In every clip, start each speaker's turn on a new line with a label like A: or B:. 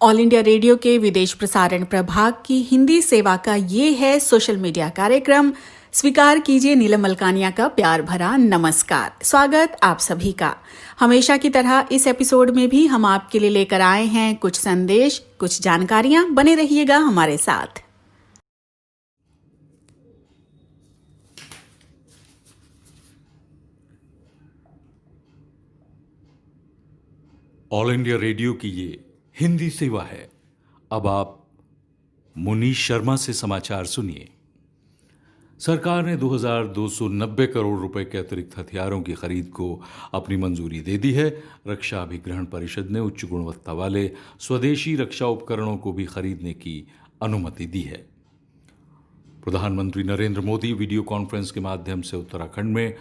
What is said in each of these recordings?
A: All India radio के विदेश प्रसारण प्रभाग की हिंदी सेवा का ये है सोशल मीडिया कार्यक्रम। स्वीकार कीजिए नीलम मलकानिया का प्यार भरा नमस्कार। स्वागत आप सभी का। हमेशा की तरह इस एपिसोड में भी हम आपके लिए लेकर आए हैं कुछ संदेश, कुछ जानकारियां। बने रहिएगा हमारे साथ।
B: ऑल इंडिया रेडियो की ये हिंदी सेवा है। अब आप मुनीश शर्मा से समाचार सुनिए। सरकार ने 2290 करोड़ रुपए के अतिरिक्त हथियारों की खरीद को अपनी मंजूरी दे दी है। रक्षा अभिग्रहण परिषद ने उच्च गुणवत्ता वाले स्वदेशी रक्षा उपकरणों को भी खरीदने की अनुमति दी है। प्रधानमंत्री नरेंद्र मोदी वीडियो कॉन्फ्रेंस के माध्यम से उत्तराखंड में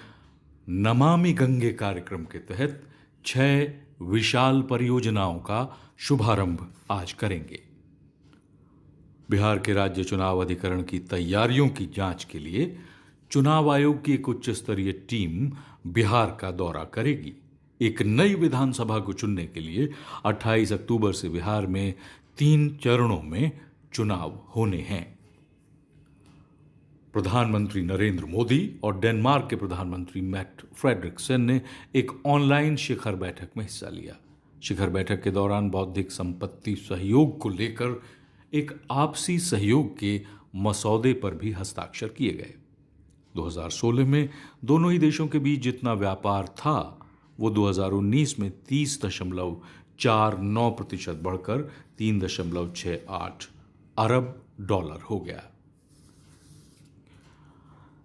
B: नमामि गंगे कार्यक्रम के तहत 6 विशाल परियोजनाओं का शुभारंभ आज करेंगे। बिहार के राज्य चुनाव अधिकरण की तैयारियों की जांच के लिए चुनाव आयोग की एक उच्च स्तरीय टीम बिहार का दौरा करेगी। एक नई विधानसभा को चुनने के लिए 28 अक्टूबर से बिहार में 3 चरणों में चुनाव होने हैं। प्रधानमंत्री नरेंद्र मोदी और डेनमार्क के प्रधानमंत्री मैट फ्रेडरिक्सन ने एक ऑनलाइन शिखर बैठक में हिस्सा लिया। शिखर बैठक के दौरान बौद्धिक संपत्ति सहयोग को लेकर एक आपसी सहयोग के मसौदे पर भी हस्ताक्षर किए गए। 2016 में दोनों ही देशों के बीच जितना व्यापार था वो 2019 में 30.49% बढ़कर 3.68 अरब डॉलर हो गया।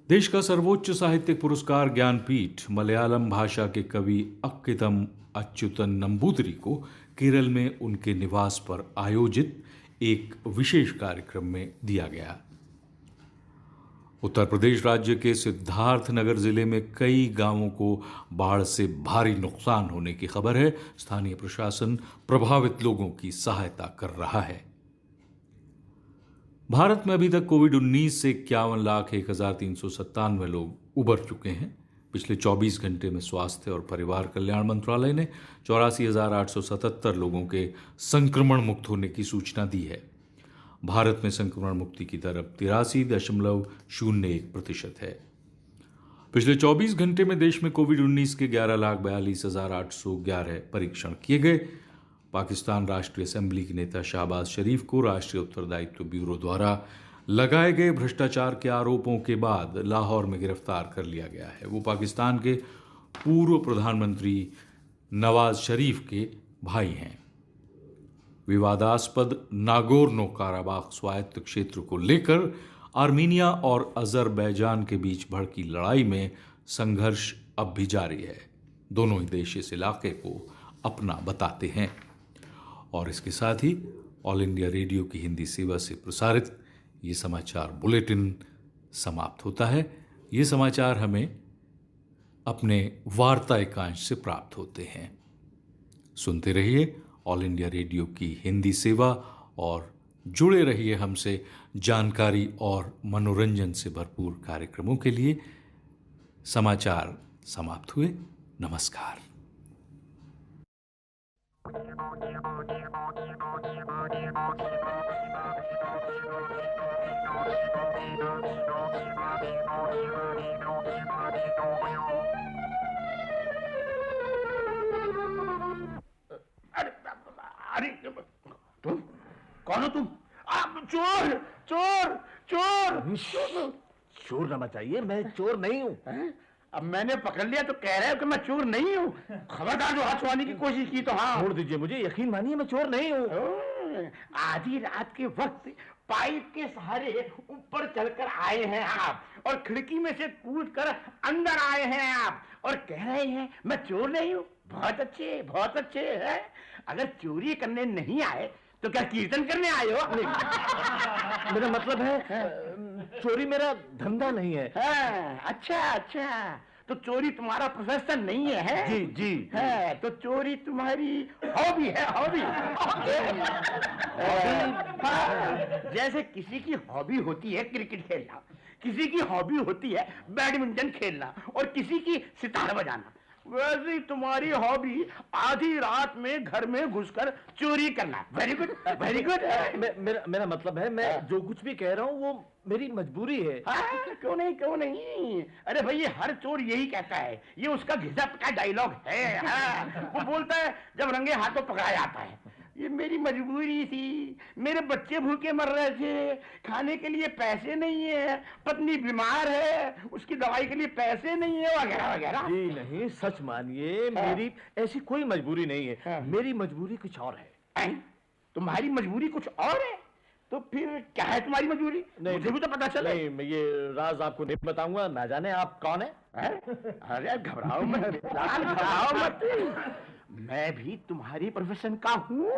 B: देश का सर्वोच्च साहित्यिक पुरस्कार ज्ञानपीठ मलयालम भाषा के कवि अक्कितम अच्युतन नंबूदरी को केरल में उनके निवास पर आयोजित एक विशेष कार्यक्रम में दिया गया। उत्तर प्रदेश राज्य के सिद्धार्थनगर जिले में कई गांवों को बाढ़ से भारी नुकसान होने की खबर है। स्थानीय प्रशासन प्रभावित लोगों की सहायता कर रहा है। भारत में अभी तक कोविड-19 से 51,01,397 लोग उबर चुके हैं। पिछले 24 घंटे में स्वास्थ्य और परिवार कल्याण मंत्रालय ने 84,877 लोगों के संक्रमण मुक्त होने की सूचना दी है। भारत में संक्रमण मुक्ति की दर अब 83.01% है। पिछले 24 घंटे में देश में कोविड-19 के 11,42,811 परीक्षण किए गए। पाकिस्तान राष्ट्रीय असेंबली के नेता शहबाज शरीफ को राष्ट्रीय उत्तरदायित्व ब्यूरो द्वारा लगाए गए भ्रष्टाचार के आरोपों के बाद लाहौर में गिरफ्तार कर लिया गया है। वो पाकिस्तान के पूर्व प्रधानमंत्री नवाज शरीफ के भाई हैं। विवादास्पद नागोर्नो काराबाख स्वायत्त क्षेत्र को लेकर आर्मीनिया और अजरबैजान के बीच भड़की लड़ाई में संघर्ष अब भी जारी है। दोनों ही देश इस इलाके को अपना बताते हैं। और इसके साथ ही ऑल इंडिया रेडियो की हिंदी सेवा से प्रसारित ये समाचार बुलेटिन समाप्त होता है। ये समाचार हमें अपने वार्ता एकांश से प्राप्त होते हैं। सुनते रहिए ऑल इंडिया रेडियो की हिंदी सेवा और जुड़े रहिए हमसे जानकारी और मनोरंजन से भरपूर कार्यक्रमों के लिए। समाचार समाप्त हुए। नमस्कार।
C: अरे तुम कौन हो तुम? चोर चोर चोर
D: चोर ना मचाइए, मैं चोर नहीं हूँ।
C: अब मैंने पकड़ लिया तो कह रहे हो कि मैं चोर नहीं हूँ। खबरदार जो हाथ छुड़ाने की कोशिश की तो हाँ।
D: छोड़ दीजिए मुझे, यकीन मानिए मैं चोर नहीं हूँ।
C: आधी रात के वक्त पाइप के सहारे ऊपर चढ़कर आए हैं आप और खिड़की में से कूद कर अंदर आए हैं आप और कह रहे हैं मैं चोर नहीं हूँ। बहुत अच्छे है। अगर चोरी करने नहीं आए तो क्या कीर्तन करने आए हो?
D: मेरा मतलब है चोरी मेरा धंधा नहीं है।
C: अच्छा तो चोरी तुम्हारा प्रोफेशन नहीं है?
D: जी
C: है तो चोरी तुम्हारी हॉबी है। हॉबी जैसे किसी की हॉबी होती है क्रिकेट खेलना, किसी की हॉबी होती है बैडमिंटन खेलना और किसी की सितार बजाना। वैसे ही तुम्हारी हॉबी आधी रात में घर में घुसकर चोरी करना। Very good, very good.
D: मेरा मतलब है, मैं जो कुछ भी कह रहा हूँ वो मेरी मजबूरी है।
C: क्यों नहीं, क्यों नहीं। अरे भाई, ये हर चोर यही कहता है, ये उसका घिसट का डायलॉग है। वो बोलता है जब रंगे हाथों पकड़ा जाता है, ये मेरी मजबूरी थी, मेरे बच्चे भूखे मर रहे थे, खाने के लिए पैसे नहीं है, पत्नी बीमार है, उसकी दवाई के लिए पैसे नहीं है, वगैरह वगैरह।
D: जी नहीं, सच मानिए, मेरी ऐसी कोई मजबूरी नहीं है। मेरी मजबूरी कुछ और है।
C: तुम्हारी मजबूरी कुछ और है? तो फिर क्या है तुम्हारी मजबूरी? मुझे भी तो पता चले।
D: नहीं, मैं ये राज आपको नहीं बताऊंगा, ना जाने आप कौन है।
C: अरे घबराओ मत, घबराओ मत, मैं भी तुम्हारी प्रोफेशन का हूँ।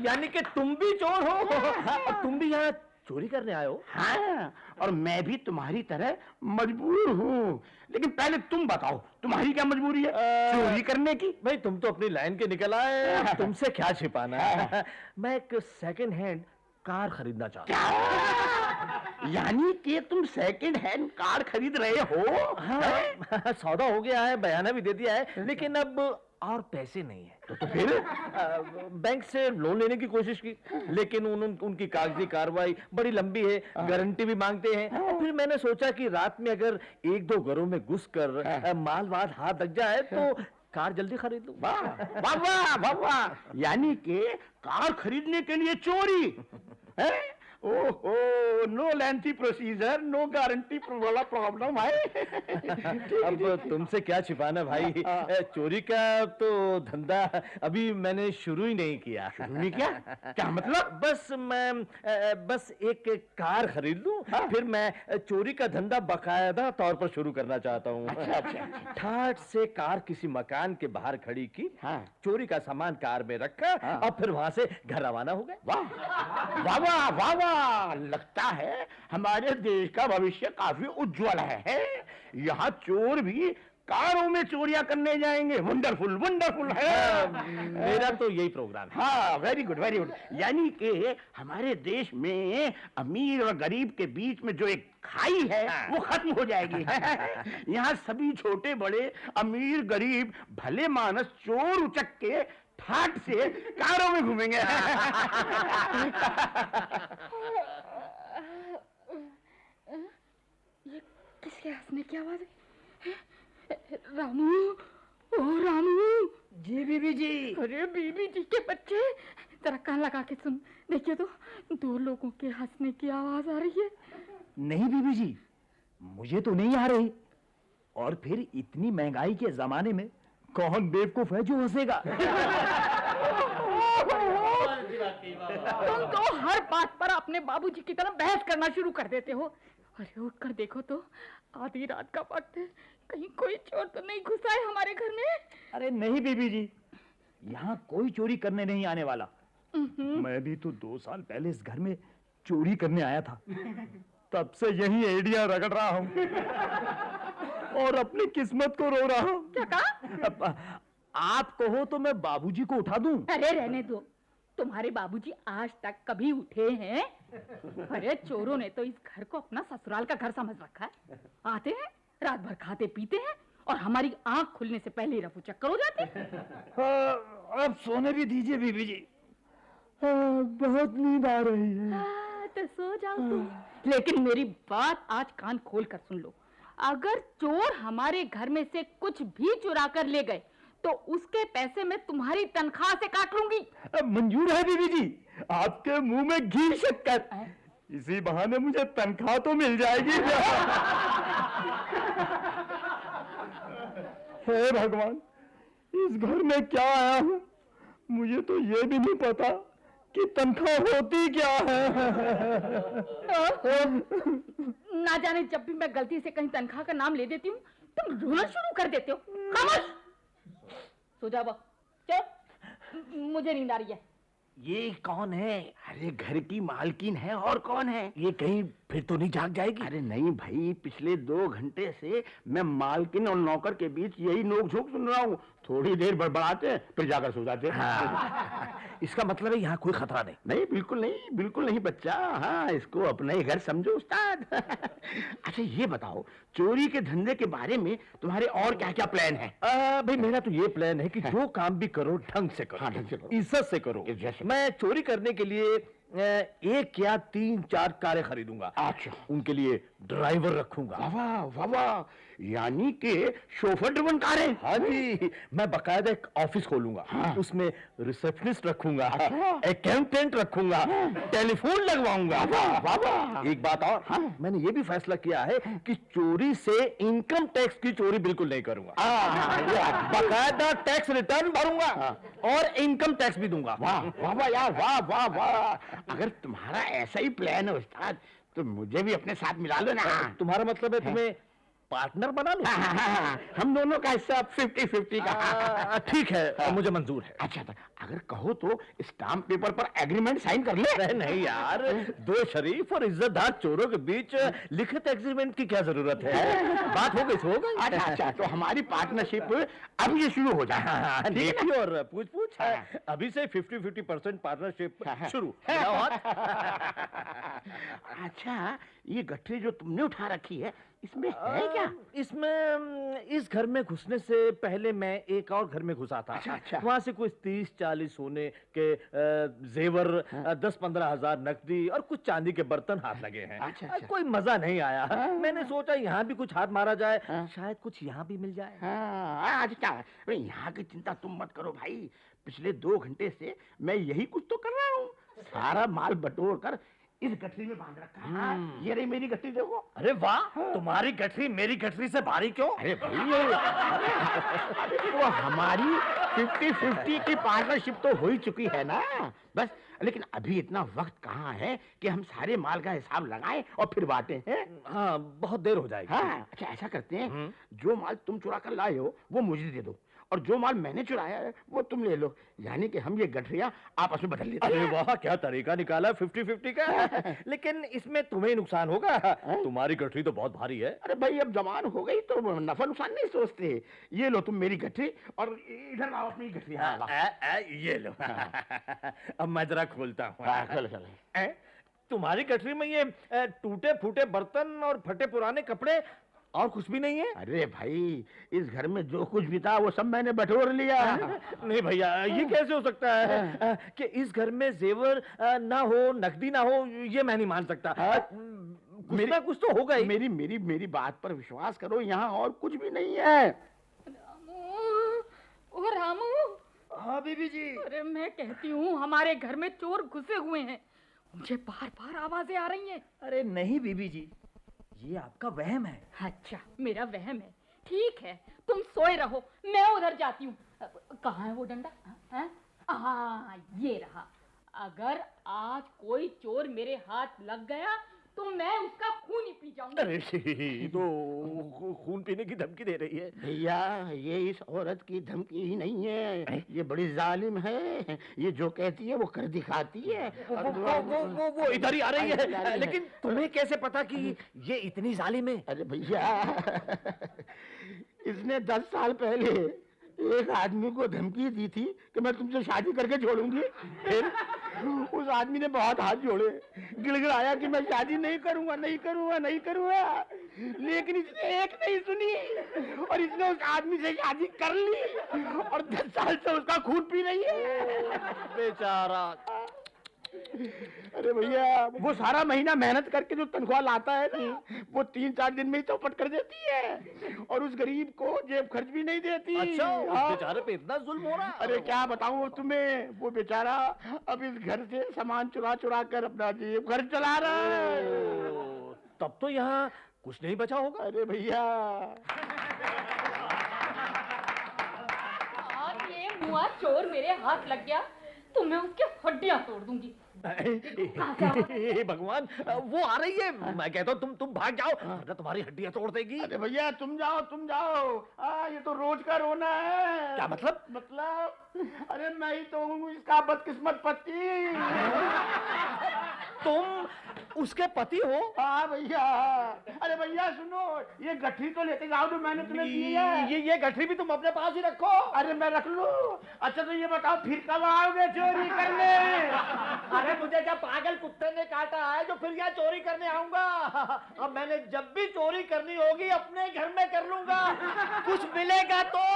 D: यानी कि तुम भी चोर हो और तुम भी यहाँ चोरी करने आए हो?
C: हाँ, और मैं भी तुम्हारी तरह मजबूर हूँ। लेकिन पहले तुम बताओ, तुम्हारी क्या मजबूरी है चोरी करने की?
D: भाई तुम तो अपनी लाइन के निकल आए, तुमसे क्या छिपाना है। मैं एक सेकंड हैंड कार खरीदना चाहता हूँ।
C: यानी कि तुम सेकंड हैंड कार खरीद रहे हो?
D: हाँ, सौदा हो गया है, बयाना भी दे दिया है, लेकिन अब और पैसे नहीं है।
C: तो फिर
D: बैंक से लोन लेने की कोशिश की, लेकिन उनकी कागजी कार्रवाई बड़ी लंबी है, गारंटी भी मांगते हैं। और फिर मैंने सोचा कि रात में अगर एक दो घरों में घुसकर माल वाल हाथ लग जाए तो कार जल्दी खरीद लूं।
C: वाह वाह वाह वाह वाह, यानी कि कार खरीदने के लिए चोरी है? ओहो, no lengthy procedure, no guarantee वाला प्रॉब्लम है।
D: अब तुमसे क्या छिपाना भाई, चोरी का तो धंधा अभी मैंने शुरू ही नहीं किया।
C: नहीं किया? क्या मतलब?
D: बस एक कार खरीद लूं, फिर मैं चोरी का धंधा बकायदा तौर पर शुरू करना चाहता हूँ।
C: अच्छा।
D: ठाठ से कार किसी मकान के बाहर खड़ी की, चोरी का सामान कार में रखा और फिर वहां से घर रवाना हो गए।
C: वाह वाह वाह वाह वाह, लगता है हमारे देश का भविष्य काफी उज्जवल है। यहाँ चोर भी कारों में चोरियां करने जाएंगे। वंडरफुल, वंडरफुल है।
D: मेरा तो यही प्रोग्राम है।
C: हाँ, वेरी गुड, वेरी गुड। यानी कि हमारे देश में अमीर और गरीब के बीच में जो एक खाई है वो खत्म हो जाएगी। यहाँ सभी छोटे बड़े, अमीर गरीब, भले मानस, चोर उचक के ठाट से कारों में घूमेंगे।
E: ये किसके हंसने की आवाज है? रामू, ओ रामू।
C: जी बीबी जी।
E: अरे बीबी जी के बच्चे, जरा कान लगा के सुन। देखिए तो, दो लोगों के हंसने की आवाज आ रही है।
F: नहीं बीबी जी, मुझे तो नहीं आ रही। और फिर इतनी महंगाई के जमाने में कौन बेवकूफ है जो हंसेगा?
E: तुम तो हर बात पर अपने बाबूजी की तरह बहस करना शुरू कर देते हो। अरे उठ कर देखो तो, आधी रात का वक्त है, कहीं कोई चोर तो नहीं घुसा है हमारे घर में?
F: अरे नहीं बीबी जी, यहाँ कोई चोरी करने नहीं आने वाला। मैं भी तो 2 साल पहले इस घर में चोरी करने आया था। तब से यही एड़ियां रगड़ रहा हूँ और अपनी किस्मत को रो रहा हूँ।
E: क्या कहा?
F: आप कहो तो मैं बाबूजी को उठा दूं।
E: अरे रहने दो, तुम्हारे बाबूजी आज तक कभी उठे हैं? अरे चोरों ने तो इस घर को अपना ससुराल का घर समझ रखा है। आते हैं, रात भर खाते पीते हैं और हमारी आंख खुलने से पहले ही रफू चक्कर हो जाते हैं।
F: अब सोने भी दीजिए बीबी जी, बहुत नींद आ रही है।
E: तो सो जाओ तुम। लेकिन मेरी बात आज कान खोल कर सुन लो, अगर चोर हमारे घर में से कुछ भी चुरा कर ले गए तो उसके पैसे मैं तुम्हारी तनख्वाह से काट लूंगी।
F: मंजूर है बीबी जी, आपके मुंह में घी शक्कर। इसी बहाने मुझे तनख्वाह तो मिल जाएगी। हे भगवान, इस घर में क्या आया हूँ, मुझे तो ये भी नहीं पता कि तनख्वाह होती क्या है।
E: ना जाने जब भी मैं गलती से कहीं तनख्वाह का नाम ले देती हूँ तुम रोना शुरू कर देते हो। खामोश, सो जाओ। चल, मुझे नींद आ रही है।
D: ये कौन है?
C: अरे घर की मालकिन है और कौन है?
D: ये कहीं फिर तो नहीं जाग जाएगी?
C: अरे नहीं भाई, पिछले 2 घंटे से मैं मालकिन और नौकर के बीच यही नोक-झोंक सुन रहा हूँ। थोड़ी देर बड़बड़ाते हैं, फिर जाकर सो जाते हैं।
D: हाँ। इसका मतलब है यहाँ कोई खतरा नहीं।
C: नहीं, बिल्कुल नहीं बच्चा। हाँ, इसको अपना ही घर समझो उस्ताद। अच्छा ये बताओ, चोरी के धंधे के बारे में तुम्हारे और क्या-क्या प्लान है?
D: भाई मेरा तो ये प्लान है कि जो काम भी करो ढंग से करो,
C: हाँ, ढंग से करो।
D: इज्जत से करो।
C: जैसे?
D: मैं चोरी करने के लिए 1 या 3-4 कारें खरीदूंगा।
C: अच्छा।
D: उनके लिए ड्राइवर रखूंगा।
C: वाह वाह, यानी कि शोफर ड्रिवन कारें।
D: हाँ जी, मैं बकायदा एक ऑफिस खोलूंगा।
C: हाँ।
D: उसमें रिसेप्शनिस्ट रखूंगा,
C: अच्छा।
D: अकाउंटेंट रखूंगा, टेलीफोन लगवाऊंगा।
C: वाह।
D: एक बात और,
C: हाँ।
D: मैंने ये भी फैसला किया है कि चोरी से इनकम टैक्स की चोरी बिल्कुल नहीं करूंगा। बकायदा टैक्स रिटर्न भरूंगा और इनकम टैक्स भी दूंगा।
C: वाह यार, वाह। अगर तुम्हारा ऐसा ही प्लान है उस्ताद, तो मुझे भी अपने साथ मिला लो ना।
D: तुम्हारा मतलब है तुम्हें पार्टनर बना लो?
C: हाँ, हम दोनों का हिस्सा 50-50 का।
D: ठीक है, मुझे मंजूर है।
C: अच्छा तो अगर कहो तो स्टाम्प पेपर पर एग्रीमेंट साइन कर ले।
D: नहीं यार, 2 शरीफ और इज्जतदार चोरों के बीच लिखित एग्रीमेंट की क्या जरूरत है? बात हो गई तो हो गई।
C: अच्छा, तो हमारी पार्टनरशिप अब ये शुरू हो जाए।
D: देखिए और पूछ अभी से 50-50% पार्टनरशिप शुरू। मिलाओ हाथ।
C: अच्छा, ये गठरी जो तुमने उठा रखी है, इसमें है क्या?
D: इसमें इस घर में घुसने से पहले मैं एक और घर में घुसा था।
C: अच्छा।
D: वहां से कुछ 30-40 सोने के जेवर, 10-15 हजार नकदी और कुछ चांदी के बर्तन हाथ लगे हैं।
C: अच्छा।
D: कोई मजा नहीं आया। मैंने सोचा यहाँ भी कुछ हाथ मारा जाए, शायद कुछ यहाँ भी मिल जाए।
C: हाँ, अच्छा, यहाँ की चिंता तुम मत करो भाई। पिछले 2 घंटे से मैं यही कुछ तो कर रहा हूँ। सारा माल बटोर कर इस गठरी में बांध रखा है। ये रही मेरी गठरी, देखो।
D: अरे वाह, तुम्हारी गठरी मेरी गठरी से भारी क्यों?
C: अरे भाई, वो हमारी 50-50 की पार्टनरशिप तो हो ही चुकी है ना। बस, लेकिन अभी इतना वक्त कहाँ है कि हम सारे माल का हिसाब लगाएं और फिर बांटें हैं।
D: हाँ, बहुत देर हो जाएगी।
C: हाँ, अच्छा ऐसा करते हैं, जो माल तुम चुरा कर लाए हो वो मुझे दे दो, और जो माल मैंने चुराया है वो तुम ले लो। यानी कि हम ये गठरिया आपस में बदल लेते हैं।
D: अरे वाह, क्या तरीका निकाला 50-50 का। लेकिन इसमें तुम्हें नुकसान होगा, तुम्हारी गठरी तो बहुत भारी है।
C: अरे भाई, अब जवान हो गई तो नफा नुकसान नहीं सोचते। ये लो तुम मेरी गठरी, और इधर लाओ अपनी गठरी।
D: ये लो। अब मैं जरा खोलता हूँ।
C: चलो।
D: तुम्हारी गठरी में ये टूटे फूटे बर्तन और फटे पुराने कपड़े और कुछ भी नहीं है?
C: अरे भाई, इस घर में जो कुछ भी था वो सब मैंने बटोर लिया।
D: नहीं भैया, ये कैसे हो सकता है कि इस घर में जेवर ना हो, नकदी ना हो? ये मैं नहीं मान सकता। कुछ ना कुछ तो होगा ही।
C: मेरी बात पर विश्वास करो, यहाँ और कुछ भी नहीं है।
E: ओ रामू।
D: हाँ बीबी जी।
E: अरे मैं कहती हूँ, हमारे घर में चोर घुसे हुए हैं। मुझे बार-बार आवाजें आ रही हैं।
D: अरे नहीं बीबी जी, ये आपका वहम है।
E: अच्छा, मेरा वहम है। ठीक है, तुम सोए रहो, मैं उधर जाती हूँ। कहाँ है वो डंडा? हाँ, ये रहा। अगर आज कोई चोर मेरे हाथ लग गया तो मैं उसका खून ही पी जाऊंगी।
D: अरे तो खून पीने की धमकी दे रही है?
C: भैया, ये इस औरत की धमकी ही नहीं है, ये बड़ी जालिम है। ये जो कहती है वो कर दिखाती है।
D: वो इधर ही आ रही है। लेकिन तुम्हें कैसे पता कि ये इतनी जालिम है?
C: अरे भैया, इसने 10 साल पहले एक आदमी को धमकी दी थी कि मैं तुमसे शादी करके छोड़ूंगी। फिर उस आदमी ने बहुत हाथ जोड़े, गिड़गिड़ाया कि मैं शादी नहीं करूंगा। लेकिन इसने एक नहीं सुनी और इसने उस आदमी से शादी कर ली और 10 साल से उसका खून पी रही है।
D: बेचारा।
C: अरे भैया, वो सारा महीना मेहनत करके जो तनख्वाह लाता है ना, वो 3-4 दिन में ही चौपट कर देती है और उस गरीब को जेब खर्च भी नहीं देती।
D: अच्छा, उस बेचारे पे इतना जुल्म हो रहा?
C: अरे क्या बताऊं तुम्हें, वो बेचारा अब इस घर से सामान चुरा कर अपना जेब खर्च चला रहा है।
D: तब तो यहाँ कुछ नहीं बचा होगा।
C: अरे भैया,
E: आज ये मुआ चोर मेरे हाथ लग गया तो मैं उसकी हड्डियां तोड़ दूंगी।
D: भगवान, वो आ रही है। मैं कहता हूँ तुम भाग जाओ, वरना तुम्हारी हड्डियां तोड़ देगी।
C: अरे भैया, तुम जाओ। ये ये तो रोज का रोना है।
D: क्या मतलब?
C: अरे मैं ही तो हूँ इसका बदकिस्मत पति।
D: तुम उसके पति हो?
C: हाँ भैया। अरे भैया सुनो, ये गठरी तो लेते जाओ जो मैंने तुम्हें दी है।
D: ये गठरी भी तुम अपने पास ही रखो।
C: अरे मैं रख लूं। अच्छा तो ये बताओ फिर कब आओगे चोरी करने?
D: अरे मुझे क्या पागल कुत्ते ने काटा है जो फिर यहाँ चोरी करने आऊंगा? अब मैंने जब भी चोरी करनी होगी अपने घर में कर लूंगा, कुछ मिलेगा तो।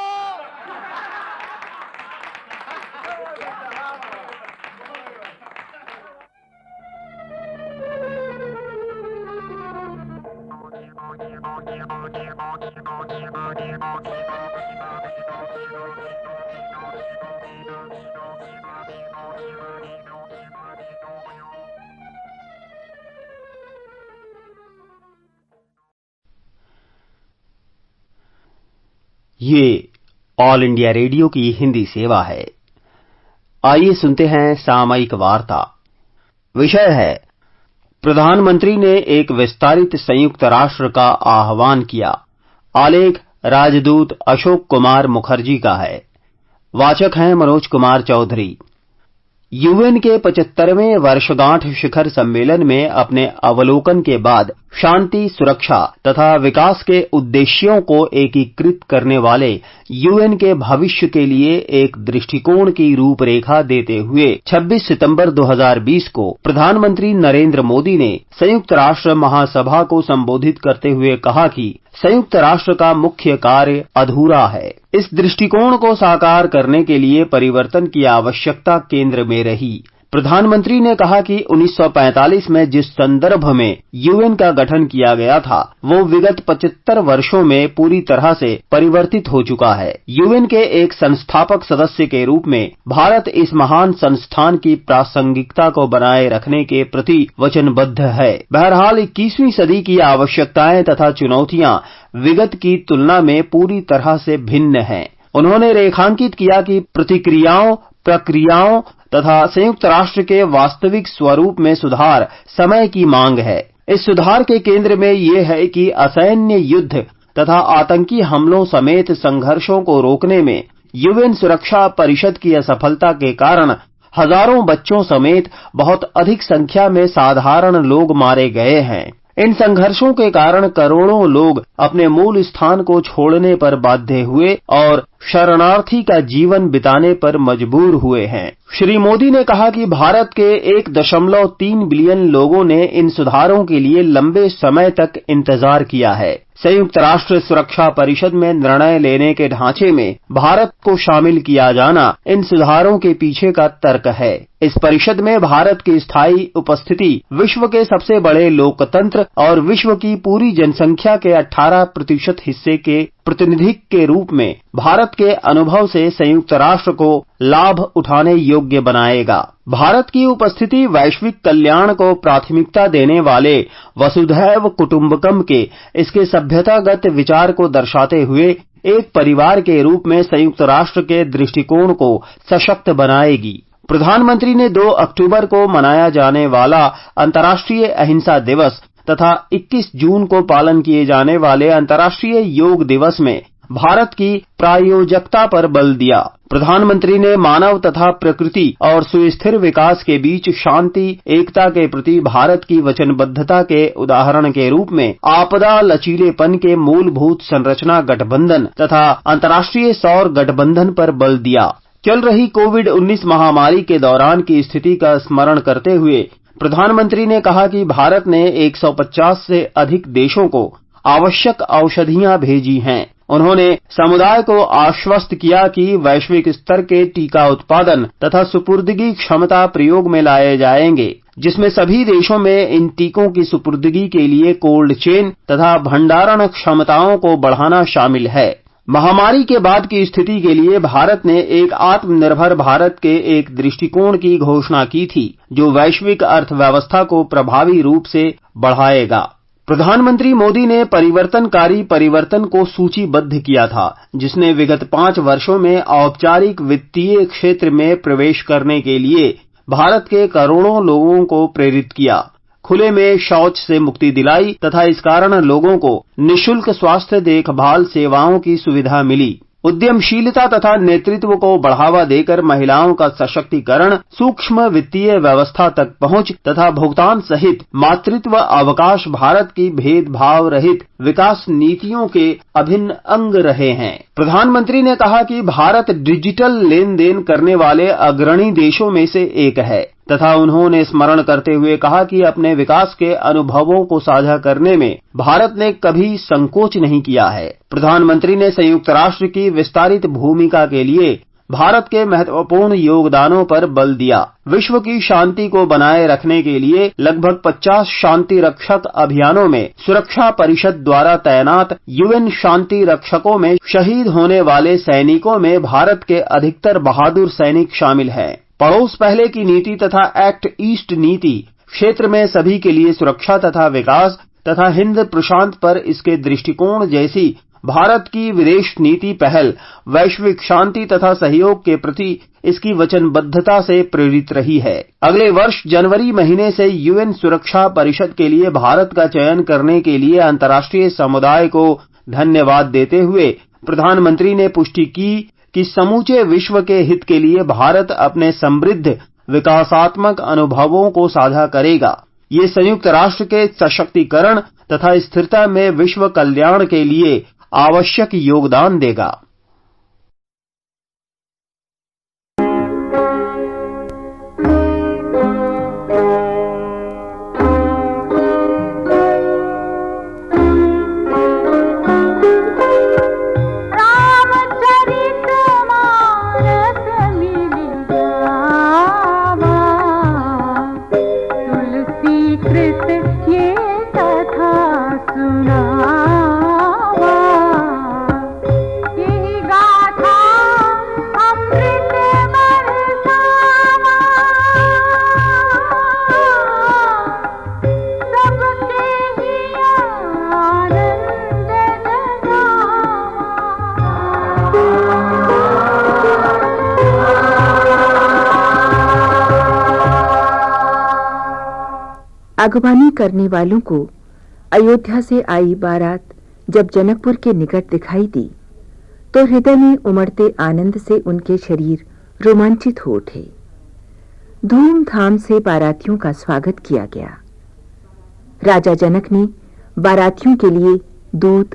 G: ये ऑल इंडिया रेडियो की हिंदी सेवा है। आइए सुनते हैं सामयिक वार्ता। विषय है, प्रधानमंत्री ने एक विस्तारित संयुक्त राष्ट्र का आह्वान किया। आलेख राजदूत अशोक कुमार मुखर्जी का है। वाचक हैं मनोज कुमार चौधरी। यूएन के 75वें वर्षगांठ शिखर सम्मेलन में अपने अवलोकन के बाद शांति, सुरक्षा तथा विकास के उद्देश्यों को एकीकृत करने वाले यूएन के भविष्य के लिए एक दृष्टिकोण की रूपरेखा देते हुए 26 सितंबर 2020 को प्रधानमंत्री नरेंद्र मोदी ने संयुक्त राष्ट्र महासभा को संबोधित करते हुए कहा कि संयुक्त राष्ट्र का मुख्य कार्य अधूरा है। इस दृष्टिकोण को साकार करने के लिए परिवर्तन की आवश्यकता केंद्र में रही। प्रधानमंत्री ने कहा कि 1945 में जिस संदर्भ में यूएन का गठन किया गया था, वो विगत 75 वर्षों में पूरी तरह से परिवर्तित हो चुका है। यूएन के एक संस्थापक सदस्य के रूप में भारत इस महान संस्थान की प्रासंगिकता को बनाए रखने के प्रति वचनबद्ध है। बहरहाल 21वीं सदी की आवश्यकताएं तथा चुनौतियां विगत की तुलना में पूरी तरह से भिन्न हैं। उन्होंने रेखांकित किया कि प्रतिक्रियाओं, प्रक्रियाओं तथा संयुक्त राष्ट्र के वास्तविक स्वरूप में सुधार समय की मांग है। इस सुधार के केंद्र में ये है कि असैन्य युद्ध तथा आतंकी हमलों समेत संघर्षों को रोकने में यूएन सुरक्षा परिषद की असफलता के कारण हजारों बच्चों समेत बहुत अधिक संख्या में साधारण लोग मारे गए हैं। इन संघर्षों के कारण करोड़ों लोग अपने मूल स्थान को छोड़ने पर बाध्य हुए और शरणार्थी का जीवन बिताने पर मजबूर हुए हैं। श्री मोदी ने कहा कि भारत के 1.3 बिलियन लोगों ने इन सुधारों के लिए लंबे समय तक इंतजार किया है। संयुक्त राष्ट्र सुरक्षा परिषद में निर्णय लेने के ढांचे में भारत को शामिल किया जाना इन सुधारों के पीछे का तर्क है। इस परिषद में भारत की स्थायी उपस्थिति विश्व के सबसे बड़े लोकतंत्र और विश्व की पूरी जनसंख्या के 18% हिस्से के प्रतिनिधि के रूप में भारत के अनुभव से संयुक्त राष्ट्र को लाभ उठाने योग्य बनाएगा। भारत की उपस्थिति वैश्विक कल्याण को प्राथमिकता देने वाले वसुधैव कुटुंबकम के इसके सभ्यतागत विचार को दर्शाते हुए एक परिवार के रूप में संयुक्त राष्ट्र के दृष्टिकोण को सशक्त बनाएगी। प्रधानमंत्री ने 2 अक्टूबर को मनाया जाने वाला अंतर्राष्ट्रीय अहिंसा दिवस तथा 21 जून को पालन किए जाने वाले अंतर्राष्ट्रीय योग दिवस में भारत की प्रायोजकता पर बल दिया। प्रधानमंत्री ने मानव तथा प्रकृति और सुस्थिर विकास के बीच शांति, एकता के प्रति भारत की वचनबद्धता के उदाहरण के रूप में आपदा लचीलेपन के मूलभूत संरचना गठबंधन तथा अंतर्राष्ट्रीय सौर गठबंधन पर बल दिया। चल रही कोविड-19 महामारी के दौरान की स्थिति का स्मरण करते हुए प्रधानमंत्री ने कहा कि भारत ने 150 से अधिक देशों को आवश्यक औषधियां भेजी हैं। उन्होंने समुदाय को आश्वस्त किया कि वैश्विक स्तर के टीका उत्पादन तथा सुपुर्दगी क्षमता प्रयोग में लाए जाएंगे, जिसमें सभी देशों में इन टीकों की सुपुर्दगी के लिए कोल्ड चेन तथा भंडारण क्षमताओं को बढ़ाना शामिल है। महामारी के बाद की स्थिति के लिए भारत ने एक आत्मनिर्भर भारत के एक दृष्टिकोण की घोषणा की थी, जो वैश्विक अर्थव्यवस्था को प्रभावी रूप से बढ़ाएगा। प्रधानमंत्री मोदी ने परिवर्तनकारी परिवर्तन को सूचीबद्ध किया था, जिसने विगत 5 वर्षों में औपचारिक वित्तीय क्षेत्र में प्रवेश करने के लिए भारत के करोड़ों लोगों को प्रेरित किया। खुले में शौच से मुक्ति दिलाई तथा इस कारण लोगों को निःशुल्क स्वास्थ्य देखभाल सेवाओं की सुविधा मिली। उद्यमशीलता तथा नेतृत्व को बढ़ावा देकर महिलाओं का सशक्तिकरण, सूक्ष्म वित्तीय व्यवस्था तक पहुंच तथा भुगतान सहित मातृत्व अवकाश भारत की भेदभाव रहित विकास नीतियों के अभिन्न अंग रहे हैं। प्रधानमंत्री ने कहा कि भारत डिजिटल लेन देन करने वाले अग्रणी देशों में से एक है तथा उन्होंने स्मरण करते हुए कहा कि अपने विकास के अनुभवों को साझा करने में भारत ने कभी संकोच नहीं किया है। प्रधानमंत्री ने संयुक्त राष्ट्र की विस्तारित भूमिका के लिए भारत के महत्वपूर्ण योगदानों पर बल दिया। विश्व की शांति को बनाए रखने के लिए लगभग 50 शांति रक्षक अभियानों में सुरक्षा परिषद द्वारा तैनात यूएन शांति रक्षकों में शहीद होने वाले सैनिकों में भारत के अधिकतर बहादुर सैनिक शामिल हैं। पड़ोस पहले की नीति तथा एक्ट ईस्ट नीति क्षेत्र में सभी के लिए सुरक्षा तथा विकास तथा हिंद प्रशांत पर इसके दृष्टिकोण जैसी भारत की विदेश नीति पहल वैश्विक शांति तथा सहयोग के प्रति इसकी वचनबद्धता से प्रेरित रही है। अगले वर्ष जनवरी महीने से यूएन सुरक्षा परिषद के लिए भारत का चयन करने के लिए अंतर्राष्ट्रीय समुदाय को धन्यवाद देते हुए प्रधानमंत्री ने पुष्टि की कि समूचे विश्व के हित के लिए भारत अपने समृद्ध विकासात्मक अनुभवों को साझा करेगा। ये संयुक्त राष्ट्र के सशक्तिकरण तथा स्थिरता में विश्व कल्याण के लिए आवश्यक योगदान देगा।
H: अगवानी करने वालों को अयोध्या से आई बारात जब जनकपुर के निकट दिखाई दी तो हृदय में उमड़ते आनंद से उनके शरीर रोमांचित हो उठे। धूमधाम से बारातियों का स्वागत किया गया। राजा जनक ने बारातियों के लिए दूध,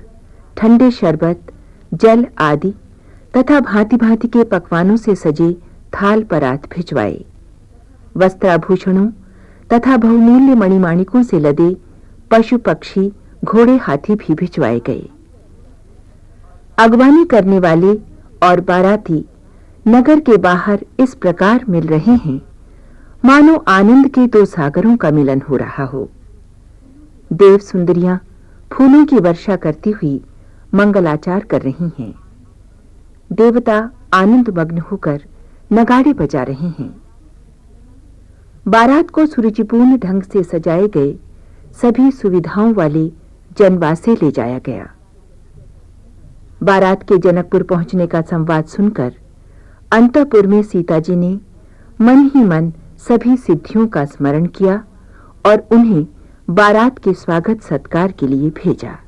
H: ठंडे शरबत, जल आदि तथा भांति-भांति के पकवानों से सजे थाल परात भिजवाए। वस्त्राभूषणों तथा बहुमूल्य मणिमाणिकों से लदे पशु पक्षी, घोड़े, हाथी भी भिजवाए गए। अगवानी करने वाले और बाराती नगर के बाहर इस प्रकार मिल रहे हैं मानो आनंद के दो सागरों का मिलन हो रहा हो। देव सुंदरियां फूलों की वर्षा करती हुई मंगलाचार कर रही हैं। देवता आनंद मग्न होकर नगाड़े बजा रहे हैं। बारात को सुरुचिपूर्ण ढंग से सजाए गए सभी सुविधाओं वाले जनवासे ले जाया गया। बारात के जनकपुर पहुंचने का संवाद सुनकर अंतःपुर में सीता जी ने मन ही मन सभी सिद्धियों का स्मरण किया और उन्हें बारात के स्वागत सत्कार के लिए भेजा।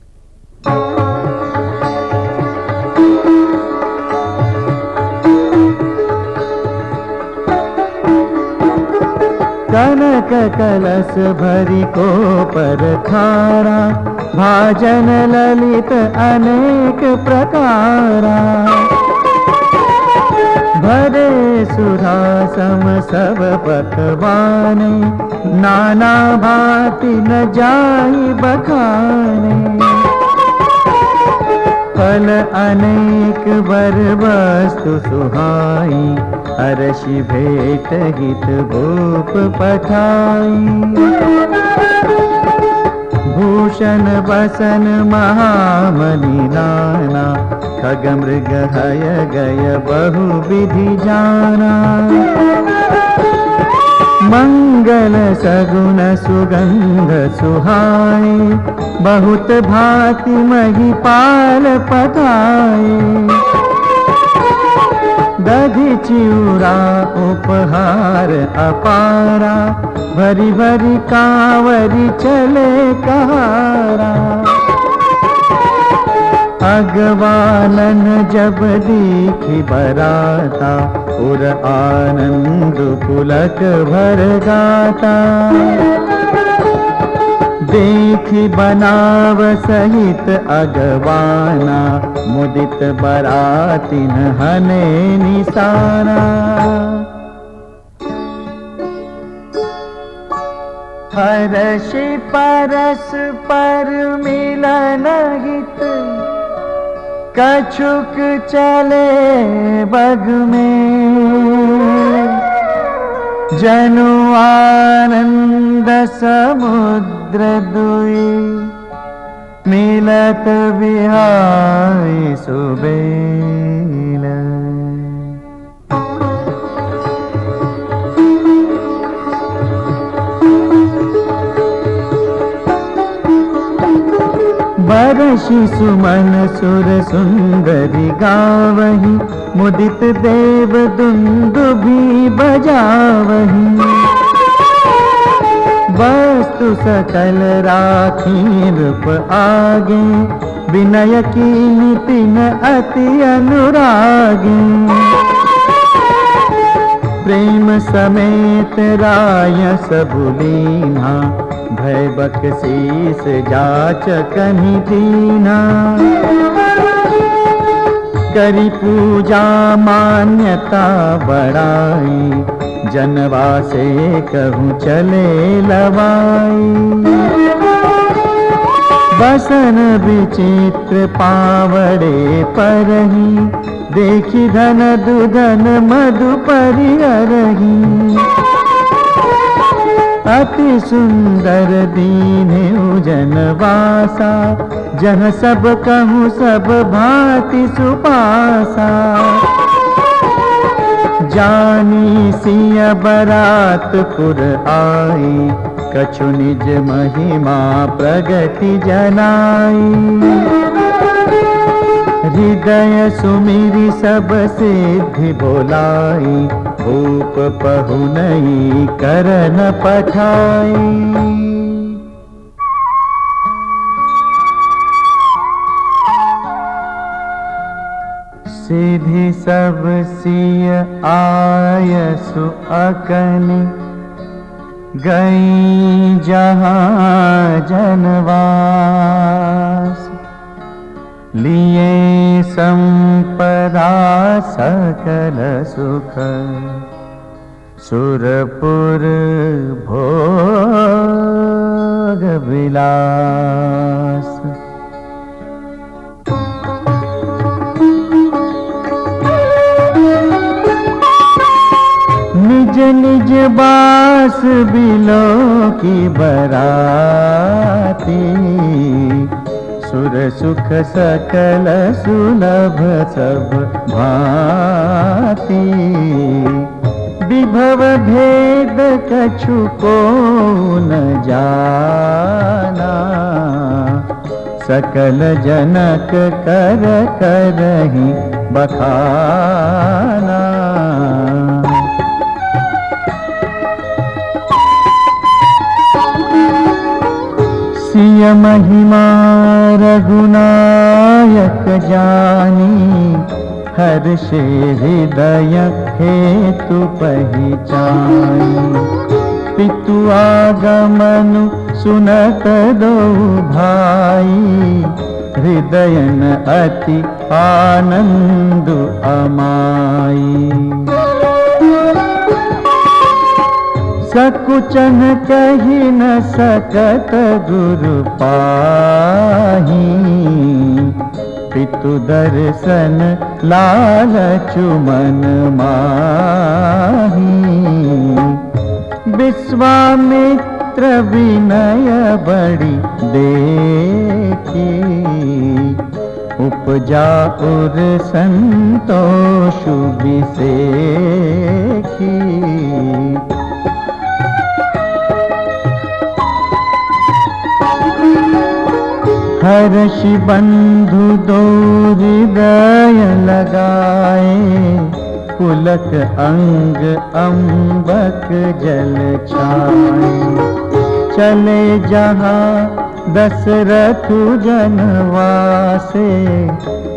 I: कनक कलश भरी को पर खारा, भाजन ललित अनेक प्रकारा। भरे सुरासम सब पकवाने, नाना भांति न जाई बखाने। फल अनेक वर वस्तु सुहाई, हर्षि भेट हित भूप पठाई। भूषण बसन महामणि नाना, खग मृग हय गय बहु विधि जाना। मंगल सगुन सुगंध सुहाए, बहुत भांति महिपाल पठाए। दधि चिउरा उपहार अपारा, भरी भरी कांवरी चले कहारा। अगवानन जब दीखी बराता, उर आनंद पुलक भर गाता। देखी बनाव सहित अगवाना, मुदित बरातिन हने निसाना। हर्षि परस पर मिलन हित, कछुक चले बग में। जनु आनंद समुद्र दुई, मिलत बिहाई सुबेल। बरषि सुमन सुर सुंदरी गावही, मुदित देव दुंदुभि बजावही। वस्तु सकल राखी रूप आगे, विनय की नितिन अति अनुरागी। प्रेम समेत राय सबुलीना, भय बख्शीस जाचकहि दीना। करी पूजा मान्यता बड़ाई, जनवा से कहूँ चले लवाई। बसन विचित्र पावड़े परही, देखी धन दुधन मधु परिहरही। अति सुंदर दीन उजनवासा, जह सब कहूँ सब भांति सुपासा। जानी सिय बरातपुर आई, कछु निज महिमा प्रगति जनाई। हृदय सुमिरि सब सिद्धि बोलाई, भूप पहुनई करन पठाई। सिद्धि सब सिय आयसु अकनि, गई जहाँ जनवास। लिए संपदा सकल सुख, सुरपुर भोग विलास। निज निज बास बिलो की बराती, सुर सुख सकल सुलभ सब भांति। विभव भेद कछु को न जाना, सकल जनक कर करहि बखाना। सिय महिमा रघुनायक जानी, हर्षे हृदय हेतु पहिचानी। पितु आगमनु सुनत दो भाई, हृदयन अति आनंद अमाई। सकुचन कही न सकत गुरु पाही, पितु दर्शन लालचु मन माही। विश्वामित्र विनय बड़ी देखी, उपजा उर संतोष विसेखी। हर्षि बंधु दो हृदय लगाए, पुलक अंग अम्बक जल छाए। चले जहाँ दशरथ जनवासे,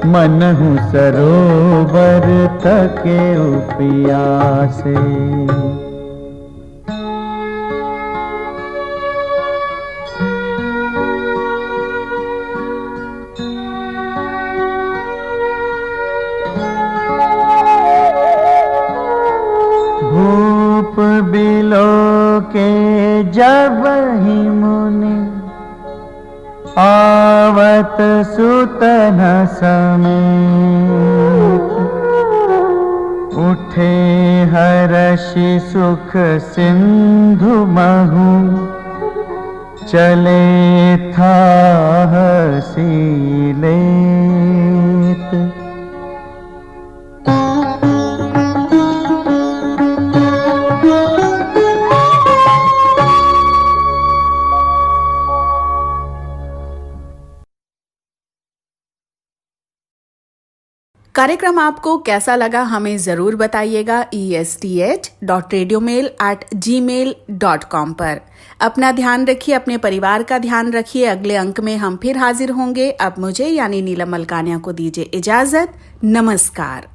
I: मनहु सरोवर तके उपियासे। भूप बिलो के जब ही मुनि, आवत सुतन समेत। उठे हर्षि सुख सिंधु महु, चले था हसीलेत।
A: कार्यक्रम आपको कैसा लगा हमें जरूर बताइएगा esth.radiomail@gmail.com पर। अपना ध्यान रखिए, अपने परिवार का ध्यान रखिए। अगले अंक में हम फिर हाजिर होंगे। अब मुझे यानी नीलम मलकानिया को दीजिए इजाजत। नमस्कार।